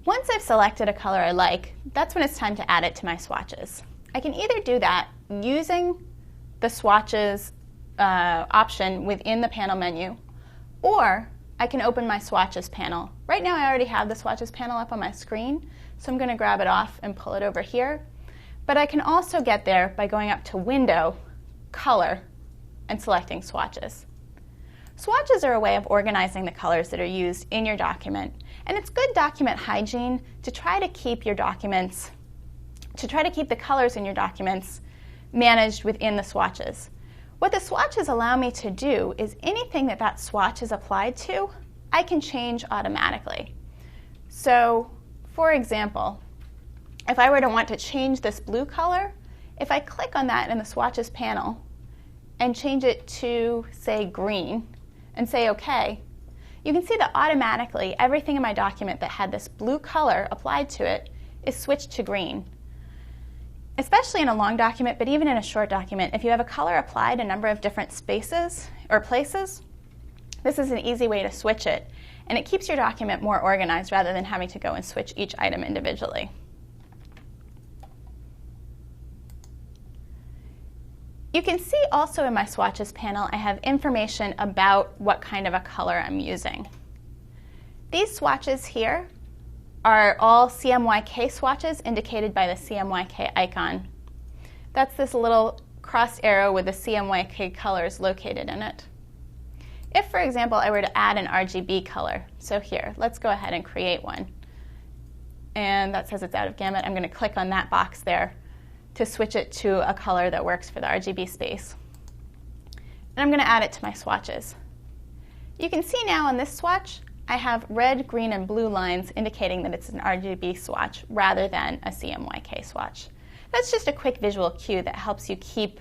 Once I've selected a color I like, that's when it's time to add it to my swatches. I can either do that using the swatches option within the panel menu, or I can open my swatches panel. Right now I already have the swatches panel up on my screen, so I'm going to grab it off and pull it over here. But I can also get there by going up to Window, Color, and selecting Swatches. Swatches are a way of organizing the colors that are used in your document, and it's good document hygiene to try to keep your documents, the colors in your documents managed within the swatches. What the swatches allow me to do is anything that swatch is applied to, I can change automatically. So, for example, if I were to want to change this blue color, if I click on that in the swatches panel and change it to, say, green, and say OK, you can see that automatically everything in my document that had this blue color applied to it is switched to green. Especially in a long document, but even in a short document, if you have a color applied a number of different spaces or places, this is an easy way to switch it, and it keeps your document more organized rather than having to go and switch each item individually. You can see also in my swatches panel I have information about what kind of a color I'm using. These swatches here are all CMYK swatches indicated by the CMYK icon. That's this little crossed arrow with the CMYK colors located in it. If, for example, I were to add an RGB color, so here, let's go ahead and create one. And that says it's out of gamut. I'm going to click on that box there to switch it to a color that works for the RGB space. And I'm going to add it to my swatches. You can see now on this swatch, I have red, green, and blue lines indicating that it's an RGB swatch rather than a CMYK swatch. That's just a quick visual cue that helps you keep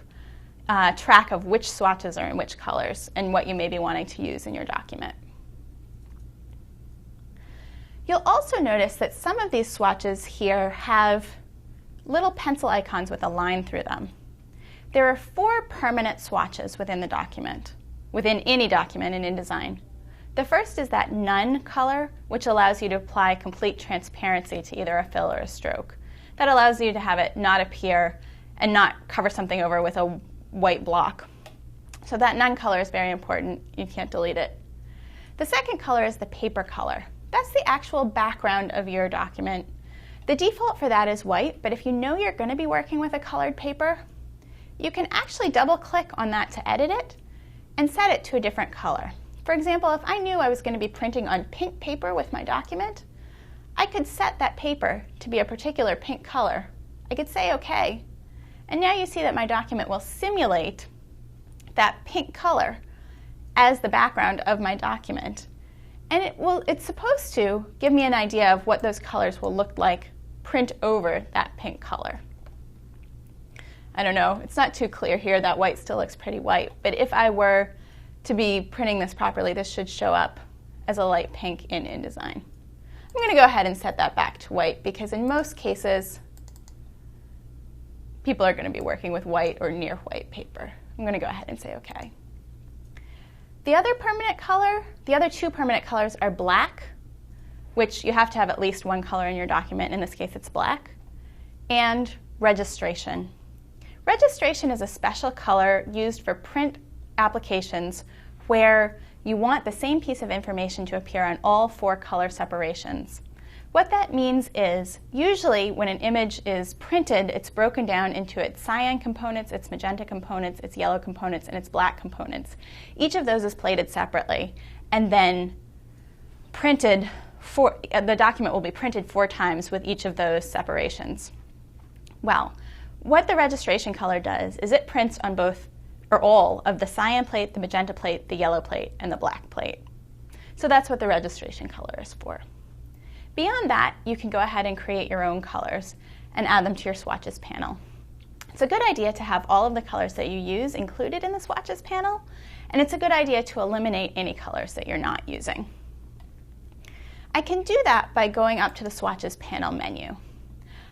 track of which swatches are in which colors and what you may be wanting to use in your document. You'll also notice that some of these swatches here have little pencil icons with a line through them. There are 4 permanent swatches within the document, within any document in InDesign. The first is that None color, which allows you to apply complete transparency to either a fill or a stroke. That allows you to have it not appear and not cover something over with a white block. So that None color is very important. You can't delete it. The second color is the paper color. That's the actual background of your document. The default for that is white, but if you know you're going to be working with a colored paper, you can actually double-click on that to edit it and set it to a different color. For example, if I knew I was going to be printing on pink paper with my document, I could set that paper to be a particular pink color. I could say OK, and now you see that my document will simulate that pink color as the background of my document. And it's supposed to give me an idea of what those colors will look like print over that pink color. I don't know, it's not too clear here. That white still looks pretty white, but if I were to be printing this properly, this should show up as a light pink in InDesign. I'm going to go ahead and set that back to white because in most cases, people are going to be working with white or near white paper. I'm going to go ahead and say OK. The other two permanent colors are black, which you have to have at least one color in your document. In this case, it's black, and registration. Registration is a special color used for print applications where you want the same piece of information to appear on all 4 color separations. What that means is, usually when an image is printed, it's broken down into its cyan components, its magenta components, its yellow components, and its black components. Each of those is plated separately, and then the document will be printed 4 times with each of those separations. Well, what the registration color does is it prints on both or all of the cyan plate, the magenta plate, the yellow plate, and the black plate. So that's what the registration color is for. Beyond that, you can go ahead and create your own colors and add them to your swatches panel. It's a good idea to have all of the colors that you use included in the swatches panel, and it's a good idea to eliminate any colors that you're not using. I can do that by going up to the swatches panel menu.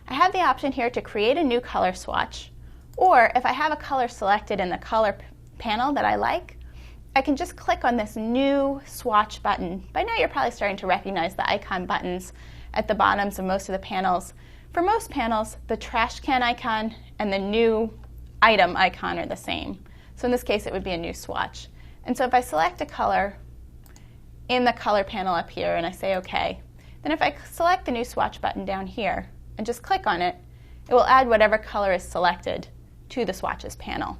I have the option here to create a new color swatch, or if I have a color selected in the color panel that I like, I can just click on this new swatch button. By now you're probably starting to recognize the icon buttons at the bottoms of most of the panels. For most panels, the trash can icon and the new item icon are the same. So in this case, it would be a new swatch. And so if I select a color in the color panel up here and I say OK, then if I select the new swatch button down here and just click on it, it will add whatever color is selected to the swatches panel.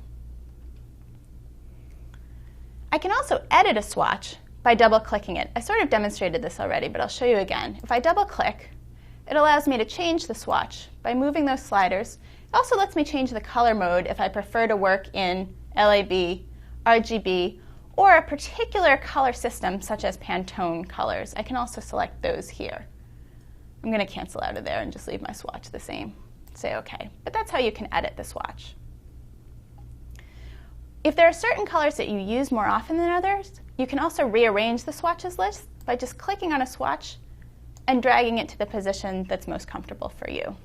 I can also edit a swatch by double-clicking it. I sort of demonstrated this already, but I'll show you again. If I double-click, it allows me to change the swatch by moving those sliders. It also lets me change the color mode if I prefer to work in LAB, RGB, or a particular color system such as Pantone colors. I can also select those here. I'm going to cancel out of there and just leave my swatch the same. Say OK. But that's how you can edit the swatch. If there are certain colors that you use more often than others, you can also rearrange the swatches list by just clicking on a swatch and dragging it to the position that's most comfortable for you.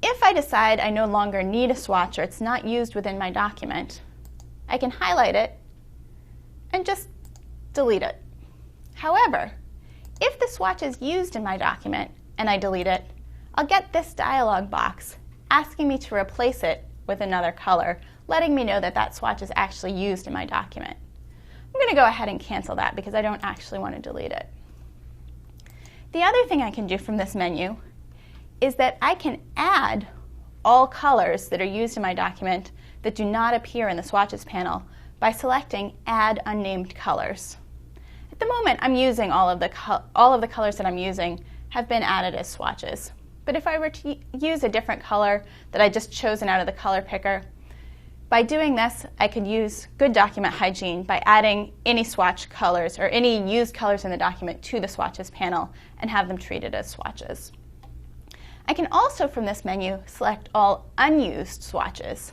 If I decide I no longer need a swatch or it's not used within my document, I can highlight it and just delete it. However, if the swatch is used in my document and I delete it, I'll get this dialog box asking me to replace it with another color, letting me know that that swatch is actually used in my document. I'm going to go ahead and cancel that because I don't actually want to delete it. The other thing I can do from this menu is that I can add all colors that are used in my document that do not appear in the Swatches panel by selecting Add Unnamed Colors. At the moment, I'm using all of the colors that I'm using have been added as swatches. But if I were to use a different color that I just chosen out of the color picker, by doing this, I could use good document hygiene by adding any swatch colors or any used colors in the document to the Swatches panel and have them treated as swatches. I can also, from this menu, select all unused swatches.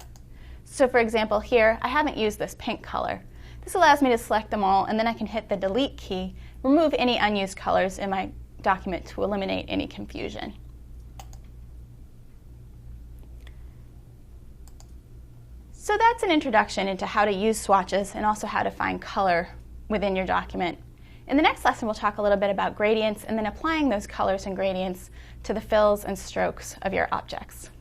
So for example, here, I haven't used this pink color. This allows me to select them all, and then I can hit the Delete key, remove any unused colors in my document to eliminate any confusion. So that's an introduction into how to use swatches and also how to find color within your document. In the next lesson, we'll talk a little bit about gradients and then applying those colors and gradients to the fills and strokes of your objects.